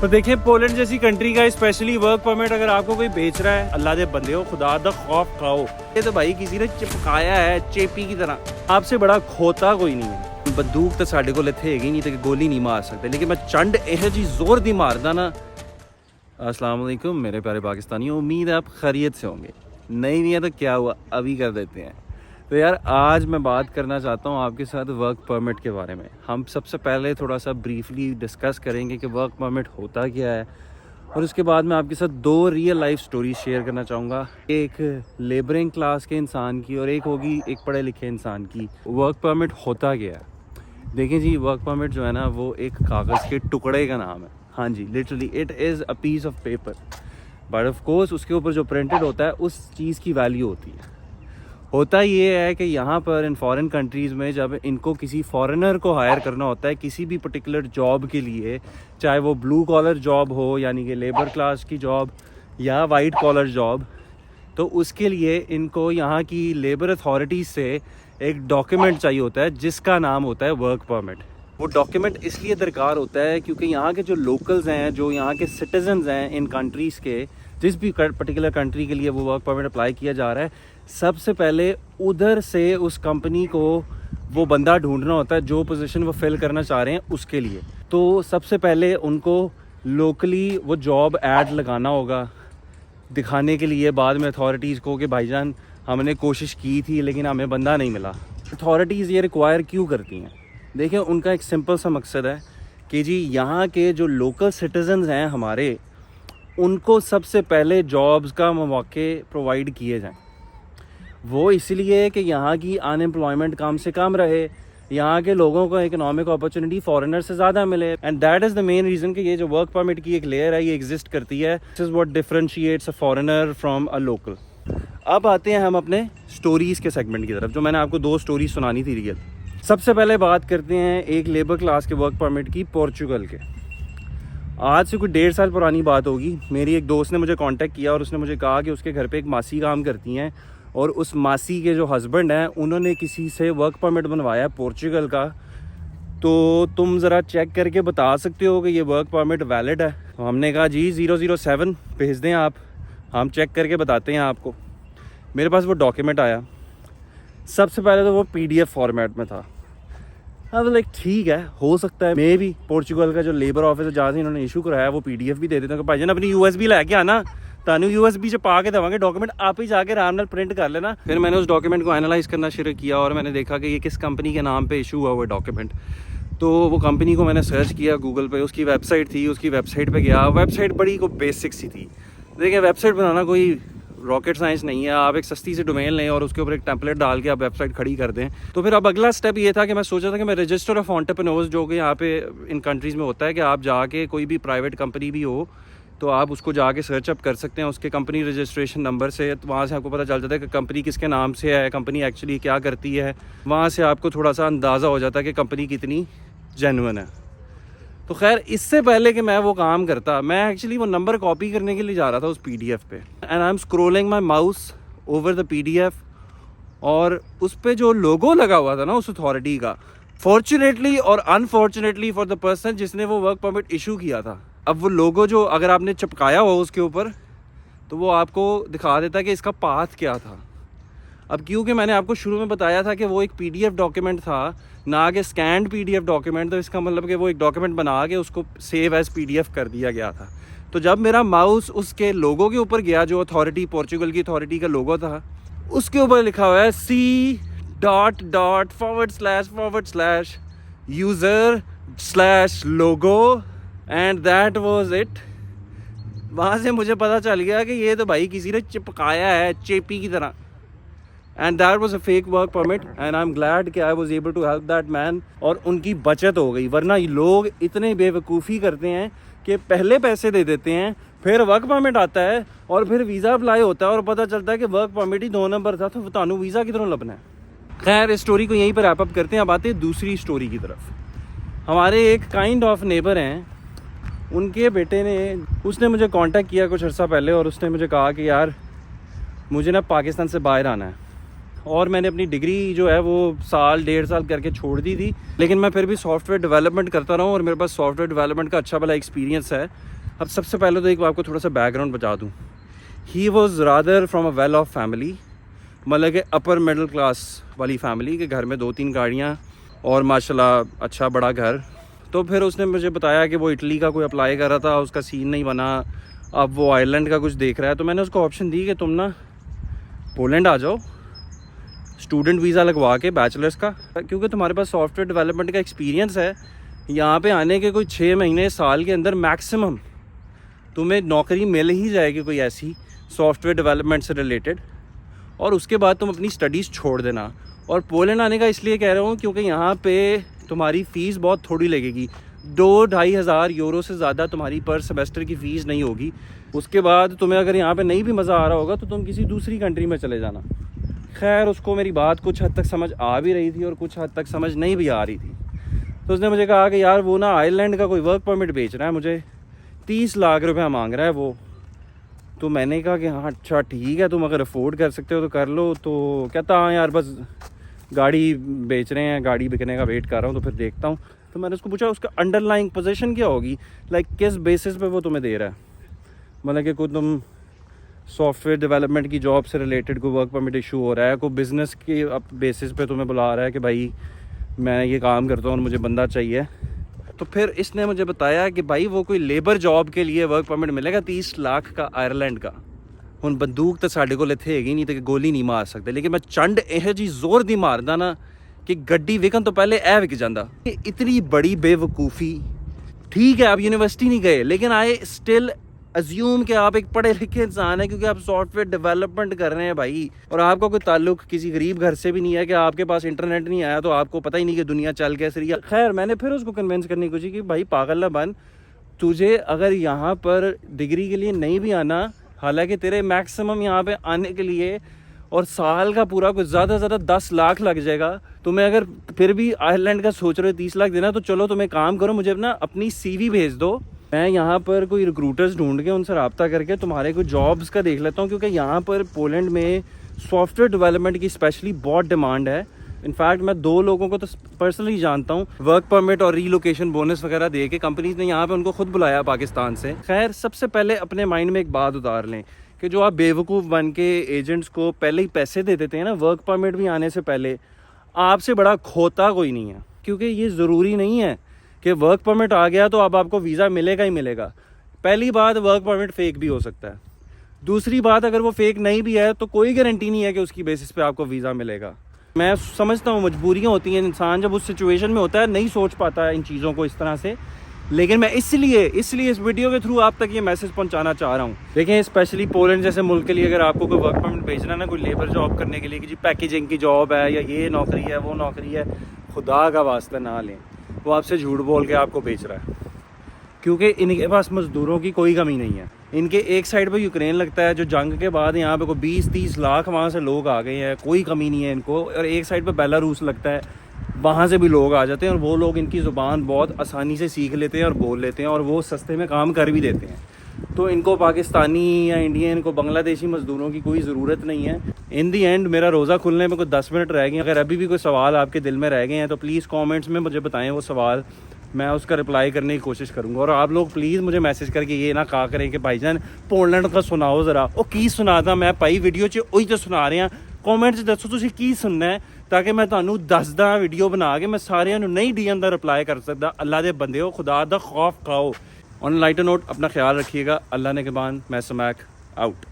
तो देखिए पोलैंड जैसी कंट्री का स्पेशली वर्क परमिट अगर आपको कोई बेच रहा है, अल्लाह दे बंदे हो, खुदा दा खौफ खाओ, ये तो भाई किसी ने चिपकाया है चेपी की तरह। आपसे बड़ा खोता कोई नहीं है। बंदूक तो साढ़े को इत्थे हैगी नहीं, तो गोली नहीं मार सकते, लेकिन मैं चंड यह जी जोर दी मारदा ना। अस्सलाम वालेकुम मेरे प्यारे पाकिस्तानियों, उम्मीद है आप खैरियत से होंगे। नहीं है तो क्या हुआ, अभी कर देते हैं। तो यार आज मैं बात करना चाहता हूँ आपके साथ वर्क परमिट के बारे में। हम सबसे पहले थोड़ा सा ब्रीफली डिस्कस करेंगे कि वर्क परमिट होता क्या है, और उसके बाद मैं आपके साथ दो रियल लाइफ स्टोरी शेयर करना चाहूँगा, एक लेबरिंग क्लास के इंसान की और एक होगी एक पढ़े लिखे इंसान की। वर्क परमिट होता क्या है? देखिए जी, वर्क परमिट जो है ना वो एक कागज़ के टुकड़े का नाम है। हाँ जी, literally it is a piece of paper, but of course उसके ऊपर जो प्रिंटेड होता है उस चीज़ की वैल्यू होती है। होता ये है कि यहाँ पर इन फॉरेन कंट्रीज़ में जब इनको किसी फॉरेनर को हायर करना होता है किसी भी पर्टिकुलर जॉब के लिए, चाहे वो ब्लू कॉलर जॉब हो यानी कि लेबर क्लास की जॉब या वाइट कॉलर जॉब, तो उसके लिए इनको यहाँ की लेबर अथॉरिटी से एक डॉक्यूमेंट चाहिए होता है जिसका नाम होता है वर्क परमिट। वो डॉक्यूमेंट इसलिए दरकार होता है क्योंकि यहाँ के जो लोकल्स हैं, जो यहाँ के सिटीजन्स हैं इन कंट्रीज़ के, जिस भी पर्टिकुलर कंट्री के लिए वो वर्क परमिट अप्लाई किया जा रहा है, सबसे पहले उधर से उस कंपनी को वो बंदा ढूंढना होता है जो पोजीशन वो फिल करना चाह रहे हैं उसके लिए। तो सबसे पहले उनको लोकली वो जॉब ऐड लगाना होगा दिखाने के लिए बाद में अथॉरिटीज़ को कि भाईजान हमने कोशिश की थी लेकिन हमें बंदा नहीं मिला। अथॉरिटीज़ ये रिक्वायर क्यों करती हैं? देखिए उनका एक सिंपल सा मकसद है कि जी यहाँ के जो लोकल सिटीजन्स हैं हमारे, उनको सबसे पहले जॉब्स का मौके प्रोवाइड किए जाएं। वो इसलिए कि यहाँ की अनएम्प्लॉयमेंट कम से कम रहे, यहाँ के लोगों को इकोनॉमिक अपॉर्चुनिटी फॉरेनर से ज़्यादा मिले, and that is the main reason कि ये जो वर्क परमिट की एक लेयर है ये एग्जिस्ट करती है। This is what differentiates a foreigner from a local. अब आते हैं हम अपने स्टोरीज़ के सेगमेंट की तरफ, जो मैंने आपको दो स्टोरी सुनानी थी रियल। सबसे पहले बात करते हैं एक लेबर क्लास के वर्क परमिट की पोर्चुगल के। आज से कुछ 1.5 साल पुरानी बात होगी। मेरी एक दोस्त ने मुझे कांटेक्ट किया और उसने मुझे कहा कि उसके घर पे एक मासी काम करती हैं और उस मासी के जो हस्बैंड हैं उन्होंने किसी से वर्क परमिट बनवाया पोर्चुगल का, तो तुम ज़रा चेक करके बता सकते हो कि ये वर्क परमिट वैलिड है? तो हमने कहा जी 007 भेज दें आप, हम चेक करके बताते हैं आपको। मेरे पास वो डॉक्यूमेंट आया। सबसे पहले तो वो PDF फॉर्मेट में था। अब लाइक ठीक है, हो सकता है मे भी पोर्चुगल का जो लेबर ऑफिस जहाँ से इन्होंने इशू कराया वो PDF भी दे देते हैं कि भाईजान अपनी USB लैके आना, तानू USB च पा के देवांगे डॉक्यूमेंट, आप ही जाके आराम नाल प्रिंट कर लेना। फिर मैंने उस डॉक्यूमेंट को एनालाइज करना शुरू किया और मैंने देखा कि ये किस कंपनी के नाम पे इशू हुआ हुआ डॉक्यूमेंट। तो वो कंपनी को मैंने सर्च किया गूगल पे, उसकी वेबसाइट थी, उसकी वेबसाइट पे गया। वेबसाइट बड़ी को बेसिक सी थी। देखिए वेबसाइट बनाना कोई रॉकेट साइंस नहीं है। आप एक सस्ती सी डोमेन लें और उसके ऊपर एक टेम्पलेट डाल के आप वेबसाइट खड़ी कर दें। तो फिर अब अगला स्टेप ये था कि मैं सोचा था कि मैं रजिस्टर ऑफ एंटरप्रेन्योर्स, जो कि यहाँ पे इन कंट्रीज़ में होता है कि आप जाके कोई भी प्राइवेट कंपनी भी हो तो आप उसको जाके सर्च अप कर सकते हैं उसके कंपनी रजिस्ट्रेशन नंबर से। तो वहाँ से आपको पता चल जाता है कि कंपनी किसके नाम से है, कंपनी एक्चुअली क्या करती है। वहाँ से आपको थोड़ा सा अंदाज़ा हो जाता है कि कंपनी कितनी जेन्युइन है। तो खैर इससे पहले कि मैं वो काम करता, मैं एक्चुअली वो नंबर कॉपी करने के लिए जा रहा था उस PDF पे, and I am scrolling my mouse over the PDF, और उस पर जो लोगो लगा हुआ था ना उस अथॉरिटी का, फॉर्चुनेटली और अनफॉर्चुनेटली फॉर द पर्सन जिसने वो वर्क परमिट इशू किया था, अब वो लोगो जो अगर आपने चिपकाया हो उसके ऊपर तो वो आपको दिखा देता है कि इसका पाथ क्या था। अब क्योंकि मैंने आपको शुरू में बताया था कि वो एक PDF डॉक्यूमेंट था, ना कि स्कैंड PDF डॉक्यूमेंट, तो इसका मतलब कि वो एक डॉक्यूमेंट बना के उसको सेव एज PDF कर दिया गया था। तो जब मेरा माउस उसके लोगो के ऊपर गया, जो अथॉरिटी पोर्चुगल की अथॉरिटी का लोगो था, उसके ऊपर लिखा हुआ है C.user/logo, and that was it. वहाँ से मुझे पता चल गया कि ये तो भाई किसी ने चिपकाया है चेपी की तरह, and that was a fake work permit, and I am glad कि I was able to help that man, और उनकी बचत हो गई। वरना लोग इतने बेवकूफ़ी करते हैं कि पहले पैसे दे देते हैं, फिर वर्क परमिट आता है और फिर वीज़ा अप्लाई होता है और पता चलता है कि वर्क परमिट ही 2 नंबर था, तो तानू वीज़ा किधरों लभना है। खैर इस स्टोरी को यहीं पर रैप अप करते हैं। अब आते हैं दूसरी स्टोरी की तरफ। हमारे एक काइंड ऑफ नेबर हैं, उनके बेटे ने, उसने मुझे कांटेक्ट किया कुछ अर्सा पहले और उसने मुझे कहा कि यार मुझे ना पाकिस्तान से बाहर आना है। और मैंने अपनी डिग्री जो है वो साल 1.5 साल करके छोड़ दी थी, लेकिन मैं फिर भी सॉफ्टवेयर डेवलपमेंट करता रहा हूँ और मेरे पास सॉफ्टवेयर डेवलपमेंट का अच्छा भला एक्सपीरियंस है। अब सबसे पहले तो एक आपको थोड़ा सा बैकग्राउंड बता दूँ। He was rather from a well of family, मतलब कि अपर मिडिल क्लास वाली फैमिली के घर में 2-3 गाड़ियाँ और माशाल्लाह अच्छा बड़ा घर। तो फिर उसने मुझे बताया कि वो इटली का कोई अप्लाई कर रहा था, उसका सीन नहीं बना, अब वो आयरलैंड का कुछ देख रहा है। तो मैंने उसको ऑप्शन दी कि तुम ना पोलैंड आ जाओ, स्टूडेंट वीज़ा लगवा के बैचलर्स का, क्योंकि तुम्हारे पास सॉफ्टवेयर डेवलपमेंट का एक्सपीरियंस है। यहाँ पे आने के कोई 6 महीने साल के अंदर मैक्सिमम तुम्हें नौकरी मिल ही जाएगी कोई ऐसी सॉफ्टवेयर डेवलपमेंट से रिलेटेड, और उसके बाद तुम अपनी स्टडीज़ छोड़ देना। और पोलैंड आने का इसलिए कह रहा हूँ क्योंकि यहाँ पे तुम्हारी फ़ीस बहुत थोड़ी लगेगी, 2-2.5 हज़ार यूरो से ज़्यादा तुम्हारी पर सेमेस्टर की फ़ीस नहीं होगी। उसके बाद तुम्हें अगर यहाँ पे नहीं भी मज़ा आ रहा होगा तो तुम किसी दूसरी कंट्री में चले जाना। खैर उसको मेरी बात कुछ हद तक समझ आ भी रही थी और कुछ हद तक समझ नहीं भी आ रही थी। तो उसने मुझे कहा कि यार वो ना आयरलैंड का कोई वर्क परमिट बेच रहा है, मुझे 30 लाख रुपया मांग रहा है वो। तो मैंने कहा कि हाँ अच्छा ठीक है, तुम अगर अफोर्ड कर सकते हो तो कर लो। तो कहता हाँ यार बस गाड़ी बेच रहे हैं, गाड़ी बिकने का वेट कर रहा हूँ, तो फिर देखता हूँ। तो मैंने उसको पूछा उसका अंडरलाइंग पोजीशन क्या होगी, लाइक किस बेसिस पे वो तुम्हें दे रहा है, मतलब कि कोई तुम सॉफ्टवेयर डेवलपमेंट की जॉब से रिलेटेड कोई वर्क परमिट इशू हो रहा है, कोई बिज़नेस के बेसिस पे तुम्हें बुला रहा है कि भाई मैं ये काम करता हूँ और मुझे बंदा चाहिए। तो फिर इसने मुझे बताया कि भाई वो कोई लेबर जॉब के लिए वर्क परमिट मिलेगा 30 लाख का आयरलैंड का। हुण बंदूक तो साढ़े कोल इत्थे हैगी नहीं, तो गोली नहीं मार सकते, लेकिन मैं चंड यह जी जोर दी मारदा ना कि गड्डी विकन तो पहले ए विक जाता। इतनी बड़ी बेवकूफ़ी। ठीक है आप यूनिवर्सिटी नहीं गए, लेकिन आई स्टिल अज्यूम कि आप एक पढ़े लिखे इंसान हैं, क्योंकि आप सॉफ्टवेयर डेवलपमेंट कर रहे हैं भाई, और आपका कोई ताल्लुक किसी गरीब घर से भी नहीं है कि आपके पास इंटरनेट नहीं आया तो आपको पता ही नहीं कि दुनिया चल कैसे रही है। खैर मैंने फिर उसको कन्विंस करने की कोशिश की, भाई पागल ना बन, तुझे अगर यहाँ पर डिग्री के लिए नहीं भी आना, हालांकि तेरे मैक्सिमम यहाँ पे आने के लिए और साल का पूरा कुछ ज़्यादा से ज़्यादा 10 लाख लग जाएगा तुम्हें। अगर फिर भी आयरलैंड का सोच रहे हो 30 लाख देना, तो चलो तुम एक काम करो, मुझे अपना अपनी CV भेज दो, मैं यहाँ पर कोई रिक्रूटर्स ढूंढ के उनसे रब्ता करके तुम्हारे कोई जॉब्स का देख लेता हूँ, क्योंकि यहाँ पर पोलैंड में सॉफ्टवेयर डेवलपमेंट की स्पेशली बहुत डिमांड है। इनफैक्ट मैं 2 लोगों को तो पर्सनली जानता हूँ, वर्क परमिट और रीलोकेशन बोनस वगैरह दे के कंपनीज ने यहाँ पे उनको खुद बुलाया पाकिस्तान से। खैर सबसे पहले अपने माइंड में एक बात उतार लें कि जो आप बेवकूफ़ बन के एजेंट्स को पहले ही पैसे दे देते हैं ना वर्क परमिट भी आने से पहले, आपसे बड़ा खोता कोई नहीं है। क्योंकि ये ज़रूरी नहीं है कि वर्क परमिट आ गया तो अब आपको वीज़ा मिलेगा ही मिलेगा। पहली बात, वर्क परमिट फ़ेक भी हो सकता है। दूसरी बात, अगर वो फेक नहीं भी है तो कोई गारंटी नहीं है कि उसकी बेसिस पे आपको वीज़ा मिलेगा। मैं समझता हूँ मजबूरियाँ होती हैं, इंसान जब उस सिचुएशन में होता है नहीं सोच पाता है इन चीज़ों को इस तरह से, लेकिन मैं इसलिए इस वीडियो के थ्रू आप तक ये मैसेज पहुंचाना चाह रहा हूँ। देखें स्पेशली पोलैंड जैसे मुल्क के लिए अगर आपको कोई वर्क परमिट भेजना है ना, कोई लेबर जॉब करने के लिए कि जी पैकेजिंग की जॉब है या ये नौकरी है वो नौकरी है, खुदा का वास्ता ना लें, वो आपसे झूठ बोल के आपको बेच रहा है। क्योंकि इनके पास मज़दूरों की कोई कमी नहीं है। इनके एक साइड पे यूक्रेन लगता है, जो जंग के बाद यहाँ पे कोई 20-30 लाख वहाँ से लोग आ गए हैं, कोई कमी नहीं है इनको, और एक साइड पे बेलारूस लगता है, वहाँ से भी लोग आ जाते हैं, और वो लोग इनकी ज़ुबान बहुत आसानी से सीख लेते हैं और बोल लेते हैं, और वो सस्ते में काम कर भी देते हैं। तो इनको पाकिस्तानी या इंडियन को बांग्लादेशी मज़दूरों की कोई ज़रूरत नहीं है। इन दी एंड मेरा रोज़ा खुलने में कोई 10 मिनट रह गए। अगर अभी भी कोई सवाल आपके दिल में रह गए हैं तो प्लीज़ कमेंट्स में मुझे बताएं वो सवाल, मैं उसका रिप्लाई करने की कोशिश करूँगा। और आप लोग प्लीज़ मुझे मैसेज करके ये ना कहा करें कि भाईजान पोलैंड का सुनाओ ज़रा, वो की सुनाता मैं पाई वीडियो च वही तो सुना रहे हैं। कमेंट 'ਚ दसो तुसीं की सुनना है, ताकि मैं तुहानू दसदा वीडियो बना के। मैं सारिਆਂ ਨੂੰ नहीं DM ਦਾ रिप्लाई कर सकता। अल्लाह दे बंदे खुदा दा खौफ खाओ। ऑन लाइटर नोट अपना ख्याल रखिएगा। अल्लाह ने के बान, मैं समैक आउट।